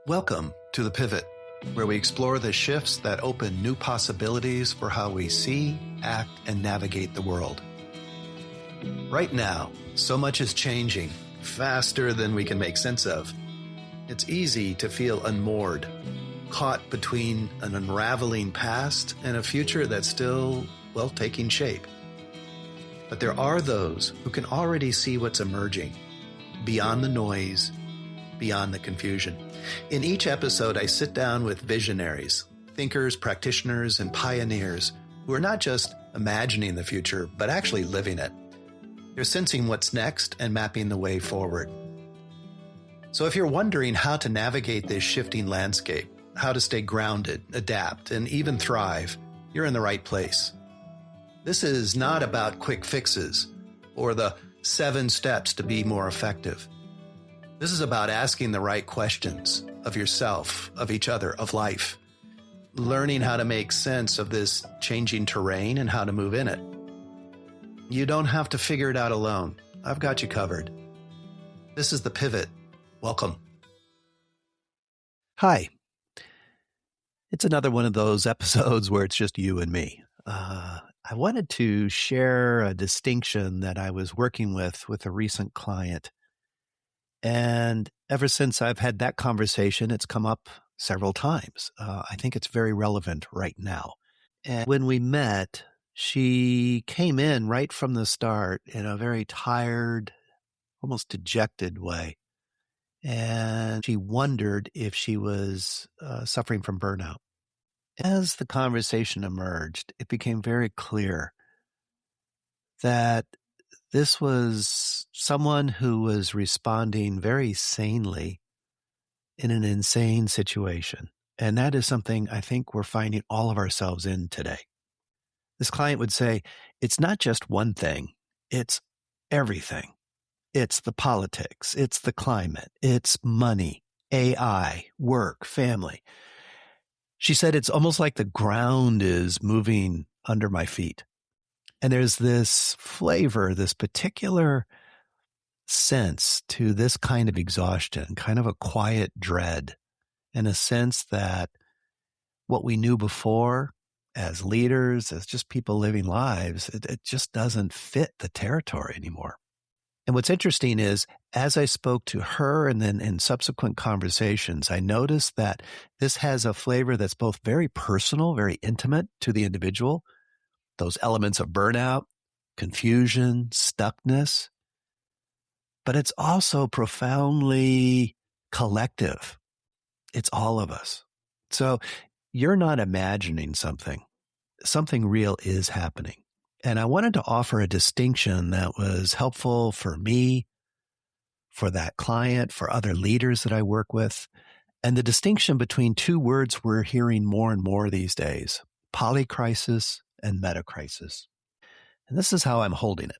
Welcome to The Pivot, where we explore the shifts that open new possibilities for how we see, act, and navigate the world. Right now, so much is changing faster than we can make sense of. It's easy to feel unmoored, caught between an unraveling past and a future that's still, taking shape. But there are those who can already see what's emerging, beyond the noise, beyond the confusion. In each episode, I sit down with visionaries, thinkers, practitioners, and pioneers who are not just imagining the future, but actually living it. They're sensing what's next and mapping the way forward. So if you're wondering how to navigate this shifting landscape, how to stay grounded, adapt, and even thrive, you're in the right place. This is not about quick fixes or the 7 steps to be more effective. This is about asking the right questions of yourself, of each other, of life, learning how to make sense of this changing terrain and how to move in it. You don't have to figure it out alone. I've got you covered. This is The Pivot. Welcome. Hi. It's another one of those episodes where it's just you and me. I wanted to share a distinction that I was working with a recent client. And ever since I've had that conversation, it's come up several times. I think it's very relevant right now. And when we met, she came in right from the start in a very tired, almost dejected way. And she wondered if she was suffering from burnout. As the conversation emerged, it became very clear that this was someone who was responding very sanely in an insane situation. And that is something I think we're finding all of ourselves in today. This client would say, it's not just one thing, it's everything. It's the politics, it's the climate, it's money, AI, work, family. She said, it's almost like the ground is moving under my feet. And there's this flavor, this particular sense to this kind of exhaustion, kind of a quiet dread, and a sense that what we knew before as leaders, as just people living lives, it just doesn't fit the territory anymore. And what's interesting is, as I spoke to her and then in subsequent conversations, I noticed that this has a flavor that's both very personal, very intimate to the individual, those elements of burnout, confusion, stuckness, but it's also profoundly collective. It's all of us. So you're not imagining something. Something real is happening. And I wanted to offer a distinction that was helpful for me, for that client, for other leaders that I work with, and the distinction between 2 words we're hearing more and more these days, polycrisis and metacrisis. And this is how I'm holding it.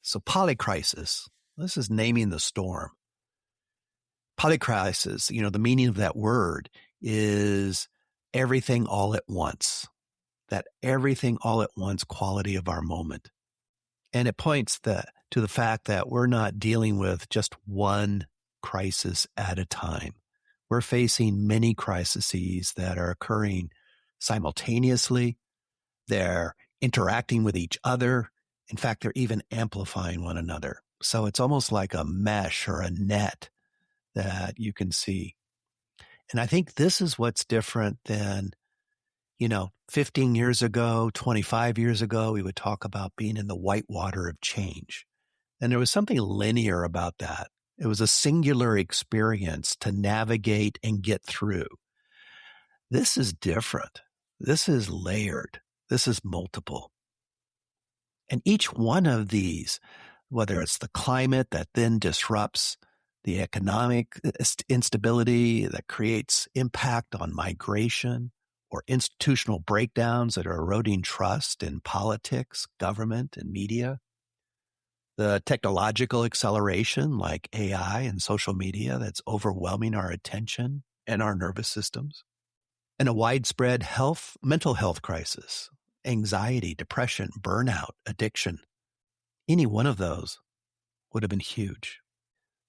So polycrisis, this is naming the storm. Polycrisis, the meaning of that word is everything all at once, that everything all at once quality of our moment. And it points to the fact that we're not dealing with just one crisis at a time. We're facing many crises that are occurring simultaneously. They're interacting with each other. In fact, they're even amplifying one another. So it's almost like a mesh or a net that you can see. And I think this is what's different than, 15 years ago, 25 years ago, we would talk about being in the white water of change. And there was something linear about that. It was a singular experience to navigate and get through. This is different. This is layered. This is multiple. And each one of these, whether it's the climate that then disrupts the economic instability that creates impact on migration, or institutional breakdowns that are eroding trust in politics, government, and media, the technological acceleration like AI and social media that's overwhelming our attention and our nervous systems, and a widespread mental health crisis, anxiety, depression, burnout, addiction. Any one of those would have been huge.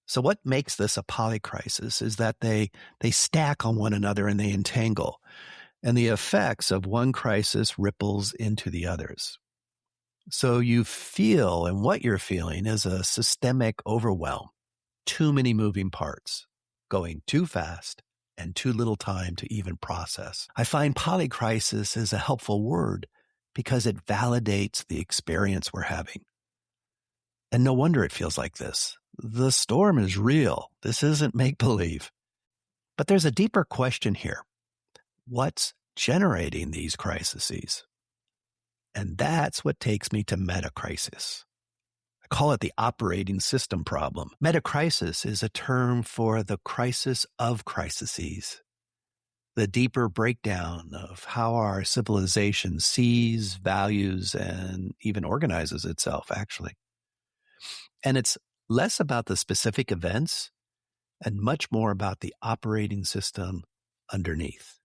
So what makes this a polycrisis is that they stack on one another and they entangle, and the effects of one crisis ripples into the others. So you feel, and what you're feeling is a systemic overwhelm, too many moving parts, going too fast and too little time to even process. I find polycrisis is a helpful word because it validates the experience we're having. And no wonder it feels like this. The storm is real. This isn't make believe. But there's a deeper question here. What's generating these crises? And that's what takes me to Metacrisis. I call it the operating system problem. Metacrisis is a term for the crisis of crises, the deeper breakdown of how our civilization sees, values, and even organizes itself, actually. And it's less about the specific events and much more about the operating system underneath.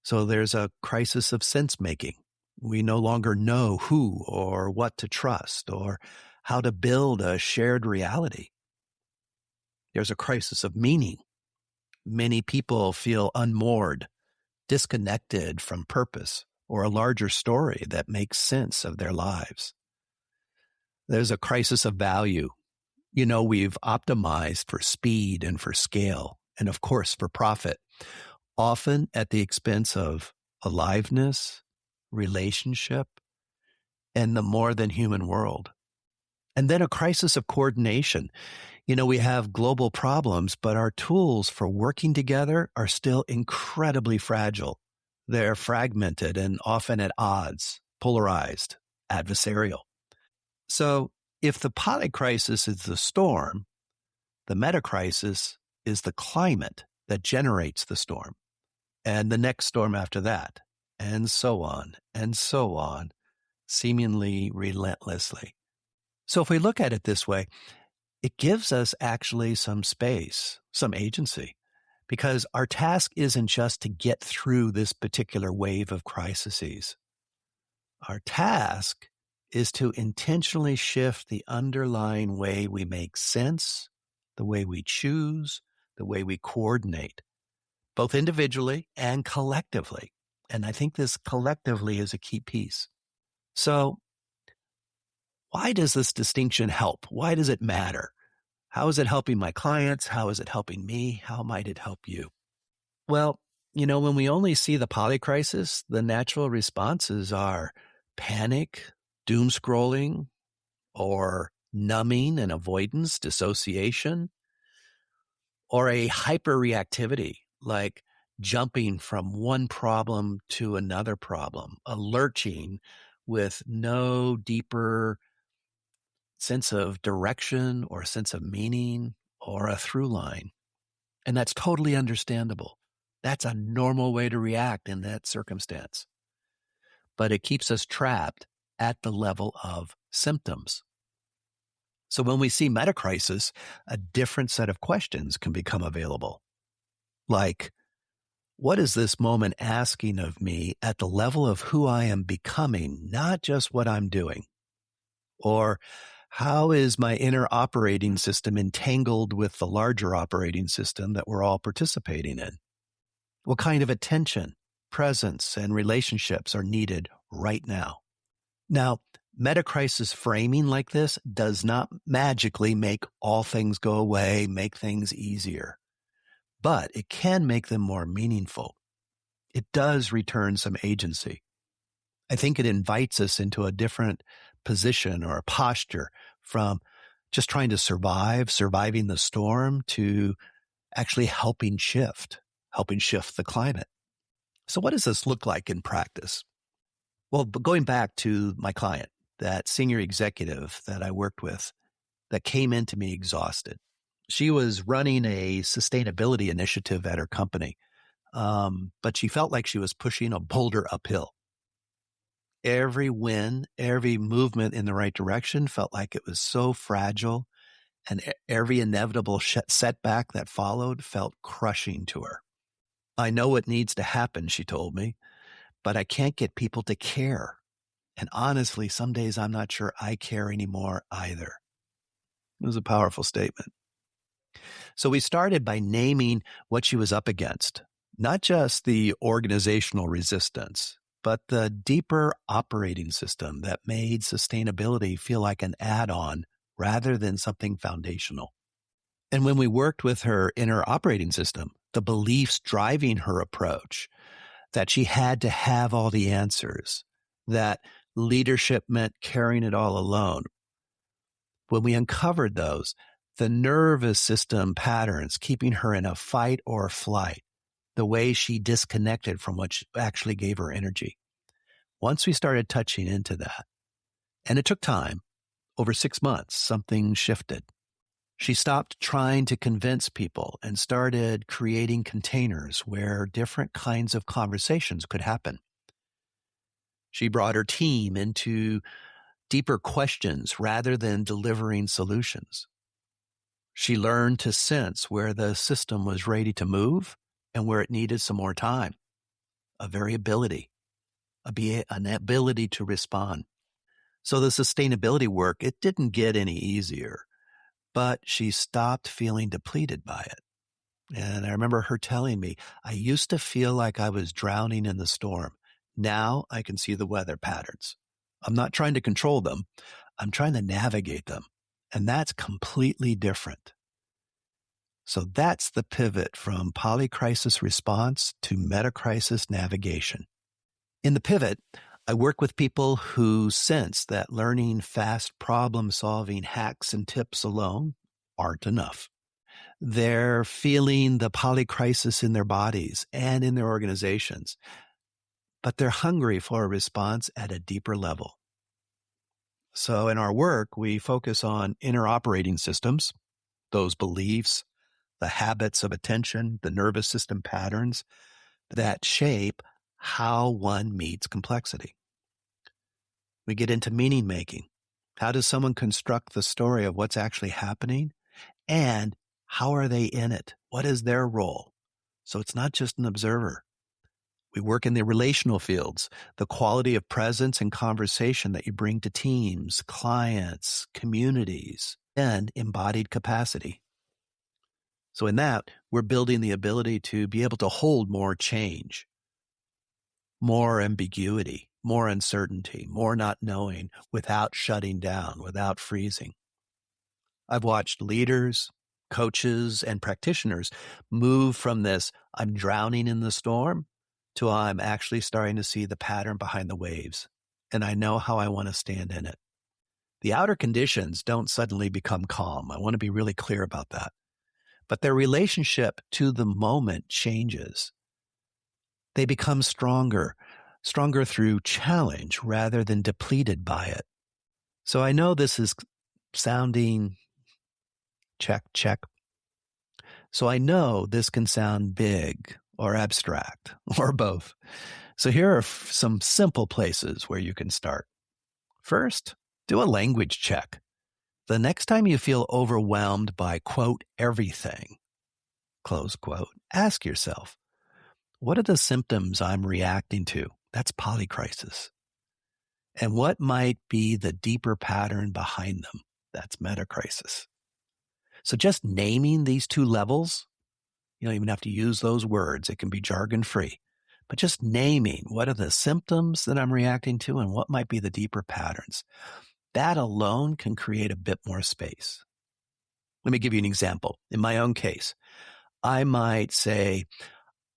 So there's a crisis of sense making. We no longer know who or what to trust or how to build a shared reality. There's a crisis of meaning. Many people feel unmoored, disconnected from purpose or a larger story that makes sense of their lives. There's a crisis of value. We've optimized for speed and for scale, and of course for profit, often at the expense of aliveness, relationship, and the more than human world. And then a crisis of coordination. We have global problems, but our tools for working together are still incredibly fragile. They're fragmented and often at odds, polarized, adversarial. So if the polycrisis is the storm, the metacrisis is the climate that generates the storm, and the next storm after that, and so on, seemingly relentlessly. So if we look at it this way, it gives us actually some space, some agency, because our task isn't just to get through this particular wave of crises. Our task is to intentionally shift the underlying way we make sense, the way we choose, the way we coordinate, both individually and collectively. And I think this collectively is a key piece. So why does this distinction help? Why does it matter? How is it helping my clients? How is it helping me? How might it help you? Well, when we only see the polycrisis, the natural responses are panic, doom scrolling, or numbing and avoidance, dissociation, or a hyperreactivity, like jumping from one problem to another problem, a lurching with no deeper sense of direction or sense of meaning or a through line. And that's totally understandable. That's a normal way to react in that circumstance. But it keeps us trapped at the level of symptoms. So when we see metacrisis, a different set of questions can become available. Like, what is this moment asking of me at the level of who I am becoming, not just what I'm doing? Or how is my inner operating system entangled with the larger operating system that we're all participating in? What kind of attention, presence, and relationships are needed right now? Now, metacrisis framing like this does not magically make all things go away, make things easier, but it can make them more meaningful. It does return some agency. I think it invites us into a different position or a posture from just trying to surviving the storm, to actually helping shift the climate. So what does this look like in practice? Well, going back to my client, that senior executive that I worked with that came into me exhausted. She was running a sustainability initiative at her company, but she felt like she was pushing a boulder uphill. Every win, every movement in the right direction felt like it was so fragile, and every inevitable setback that followed felt crushing to her. I know what needs to happen, she told me, but I can't get people to care. And honestly, some days I'm not sure I care anymore either. It was a powerful statement. So we started by naming what she was up against, not just the organizational resistance, but the deeper operating system that made sustainability feel like an add-on rather than something foundational. And when we worked with her inner operating system, the beliefs driving her approach, that she had to have all the answers, that leadership meant carrying it all alone. When we uncovered those, the nervous system patterns keeping her in a fight or flight, the way she disconnected from what actually gave her energy. Once we started touching into that, and it took time, over 6 months, something shifted. She stopped trying to convince people and started creating containers where different kinds of conversations could happen. She brought her team into deeper questions rather than delivering solutions. She learned to sense where the system was ready to move and where it needed some more time, a variability, an ability to respond. So the sustainability work, it didn't get any easier, but she stopped feeling depleted by it. And I remember her telling me, I used to feel like I was drowning in the storm. Now I can see the weather patterns. I'm not trying to control them. I'm trying to navigate them. And that's completely different. So that's the pivot from polycrisis response to metacrisis navigation. In the pivot, I work with people who sense that learning fast problem-solving hacks and tips alone aren't enough. They're feeling the polycrisis in their bodies and in their organizations, but they're hungry for a response at a deeper level. So in our work, we focus on inner operating systems, those beliefs, the habits of attention, the nervous system patterns that shape how one meets complexity. We get into meaning making. How does someone construct the story of what's actually happening? And how are they in it? What is their role? So it's not just an observer. We work in the relational fields, the quality of presence and conversation that you bring to teams, clients, communities, and embodied capacity. So in that, we're building the ability to be able to hold more change, more ambiguity, more uncertainty, more not knowing without shutting down, without freezing. I've watched leaders, coaches, and practitioners move from this, I'm drowning in the storm, to I'm actually starting to see the pattern behind the waves, and I know how I want to stand in it. The outer conditions don't suddenly become calm. I want to be really clear about that. But their relationship to the moment changes. They become stronger through challenge rather than depleted by it. So I know this is sounding check. So I know this can sound big or abstract or both. So here are some simple places where you can start. First, do a language check. The next time you feel overwhelmed by, quote, everything, close quote, ask yourself, what are the symptoms I'm reacting to? That's polycrisis. And what might be the deeper pattern behind them? That's metacrisis. So just naming these two levels, you don't even have to use those words. It can be jargon free. But just naming what are the symptoms that I'm reacting to and what might be the deeper patterns. That alone can create a bit more space. Let me give you an example. In my own case, I might say,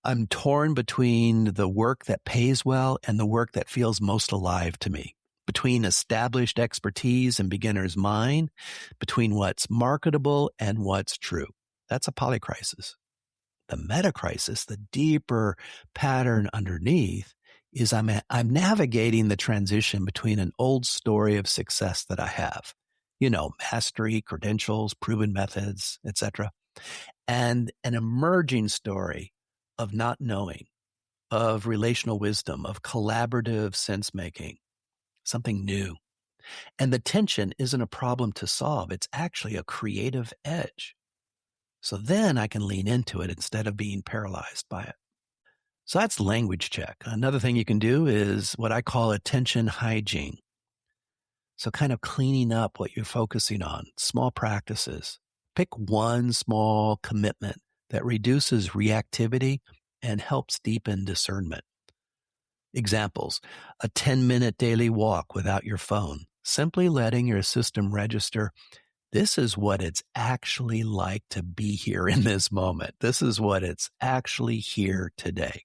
I'm torn between the work that pays well and the work that feels most alive to me, between established expertise and beginner's mind, between what's marketable and what's true. That's a polycrisis. The metacrisis, the deeper pattern underneath, is I'm navigating the transition between an old story of success that I have, mastery, credentials, proven methods, etc., and an emerging story of not knowing, of relational wisdom, of collaborative sense making, something new. And the tension isn't a problem to solve. It's actually a creative edge. So then I can lean into it instead of being paralyzed by it. So that's language check. Another thing you can do is what I call attention hygiene. So kind of cleaning up what you're focusing on, small practices. Pick one small commitment that reduces reactivity and helps deepen discernment. Examples: a 10-minute daily walk without your phone, simply letting your system register, this is what it's actually like to be here in this moment. This is what it's actually here today.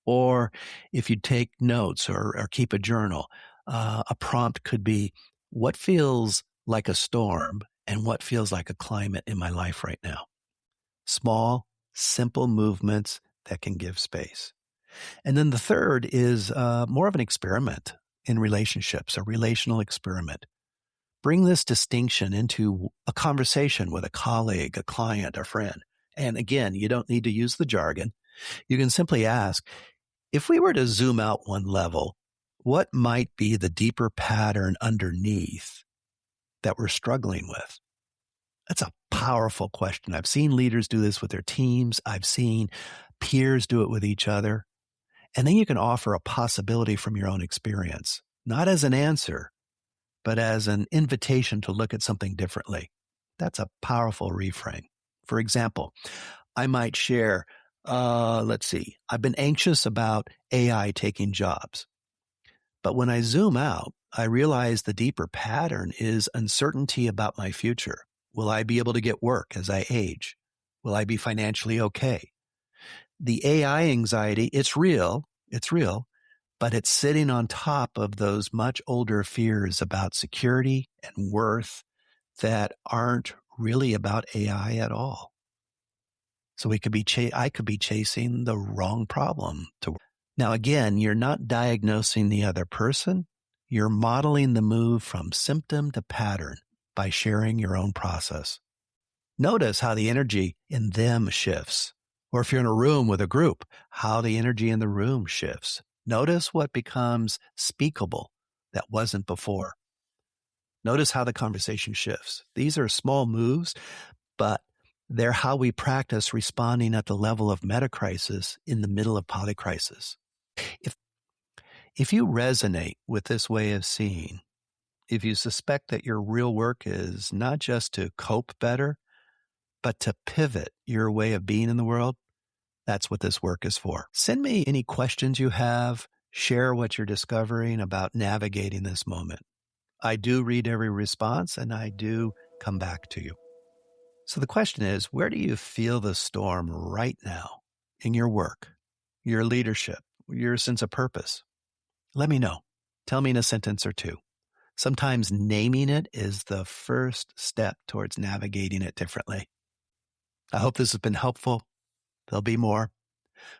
Or if you take notes or keep a journal, a prompt could be, what feels like a storm and what feels like a climate in my life right now? Small, simple movements that can give space. And then the third is more of an experiment in relationships, a relational experiment. Bring this distinction into a conversation with a colleague, a client, a friend. And again, you don't need to use the jargon. You can simply ask, if we were to zoom out one level, what might be the deeper pattern underneath that we're struggling with? That's a powerful question. I've seen leaders do this with their teams. I've seen peers do it with each other. And then you can offer a possibility from your own experience, not as an answer, but as an invitation to look at something differently. That's a powerful reframe. For example, I might share, I've been anxious about AI taking jobs. But when I zoom out, I realize the deeper pattern is uncertainty about my future. Will I be able to get work as I age? Will I be financially okay? The AI anxiety, it's real, but it's sitting on top of those much older fears about security and worth that aren't really about AI at all. So I could be chasing the wrong problem. Now, again, you're not diagnosing the other person. You're modeling the move from symptom to pattern by sharing your own process. Notice how the energy in them shifts. Or if you're in a room with a group, how the energy in the room shifts. Notice what becomes speakable that wasn't before. Notice how the conversation shifts. These are small moves, but they're how we practice responding at the level of Metacrisis in the middle of Polycrisis. If you resonate with this way of seeing, if you suspect that your real work is not just to cope better, but to pivot your way of being in the world, that's what this work is for. Send me any questions you have. Share what you're discovering about navigating this moment. I do read every response and I do come back to you. So the question is, where do you feel the storm right now in your work, your leadership, your sense of purpose? Let me know. Tell me in a sentence or two. Sometimes naming it is the first step towards navigating it differently. I hope this has been helpful. There'll be more.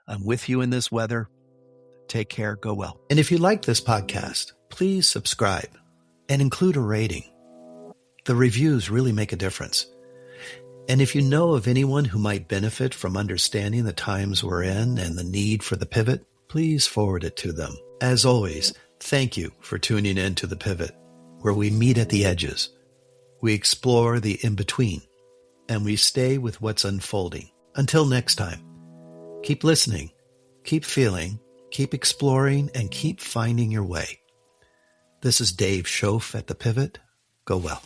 I'm with you in this weather. Take care. Go well. And if you like this podcast, please subscribe and include a rating. The reviews really make a difference. And if you know of anyone who might benefit from understanding the times we're in and the need for the pivot, please forward it to them. As always, thank you for tuning in to The Pivot, where we meet at the edges. We explore the in-between, and we stay with what's unfolding. Until next time, keep listening, keep feeling, keep exploring, and keep finding your way. This is Dave Schof at The Pivot. Go well.